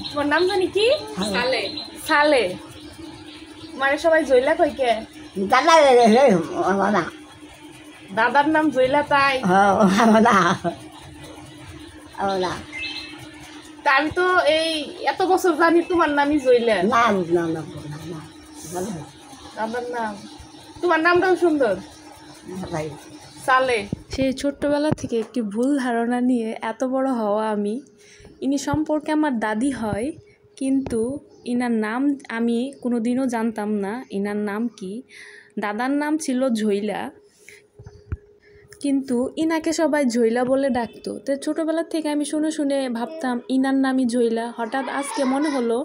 তোমার নাম জানি কি? সালে। সালে মানে সবাই জয়লা কই কে? দাদা না দাদার নাম জয়লা তাই? না তা আমি তো এই এত বছর জানি তোমার নামই জয়লা। না না না দাদার নাম, তোমার নামটাও সুন্দর সালে। সেই ছোট্টবেলা থেকে একটি ভুল ধারণা নিয়ে এত বড় হওয়া আমি। ইনি সম্পর্কে আমার দাদি হয়, কিন্তু ইনার নাম আমি কোনোদিনও জানতাম না ইনার নাম কি। দাদার নাম ছিল ঝইলা, কিন্তু ইনাকে সবাই ঝইলা বলে ডাকতো। তো ছোটোবেলার থেকে আমি শুনে শুনে ভাবতাম ইনার নামই ঝইলা। হঠাৎ আজকে মনে হলো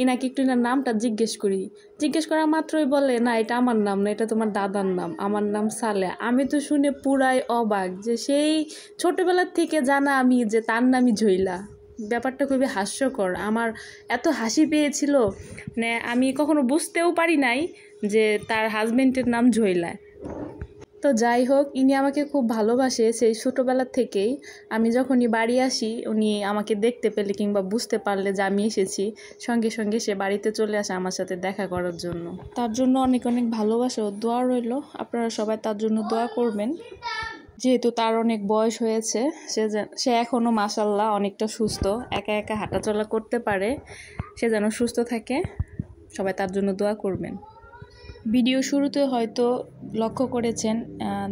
ইনাকে একটু ইনার নামটা জিজ্ঞেস করা মাত্রই বলে না এটা আমার নাম না, এটা তোমার দাদার নাম, আমার নাম সালে। আমি তো শুনে পুরাই অবাক যে সেই ছোটোবেলার থেকে জানা আমি যে তার নামই ঝইলা। ব্যাপারটা খুবই হাস্যকর, আমার এত হাসি পেয়েছিল, মানে আমি কখনো বুঝতেও পারি নাই যে তার হাজবেন্ডের নাম ঝইলা। তো যাই হোক, ইনি আমাকে খুব ভালোবাসে সেই ছোটোবেলার থেকেই। আমি যখনই বাড়ি আসি উনি আমাকে দেখতে পেলে কিংবা বুঝতে পারলে যে আমি এসেছি, সঙ্গে সঙ্গে সে বাড়িতে চলে আসে আমার সাথে দেখা করার জন্য। তার জন্য অনেক অনেক ভালোবাসা ও দোয়া রইল, আপনারা সবাই তার জন্য দোয়া করবেন। যেহেতু তার অনেক বয়স হয়েছে, সে এখনও মাশাআল্লাহ অনেকটা সুস্থ, একা একা হাঁটাচলা করতে পারে। সে যেন সুস্থ থাকে, সবাই তার জন্য দোয়া করবেন। ভিডিও শুরুতে হয়তো লক্ষ্য করেছেন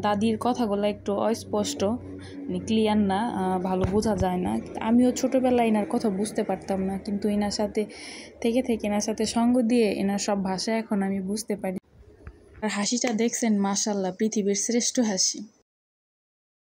দাদির কথাগুলো একটু অস্পষ্ট, ক্লিয়ার না, ভালো বোঝা যায় না। আমিও ছোটোবেলায় এনার কথা বুঝতে পারতাম না, কিন্তু এনার সাথে থেকে এনার সাথে সঙ্গ দিয়ে এনার সব ভাষা এখন আমি বুঝতে পারি। আর হাসিটা দেখছেন মাশাআল্লাহ পৃথিবীর শ্রেষ্ঠ হাসি।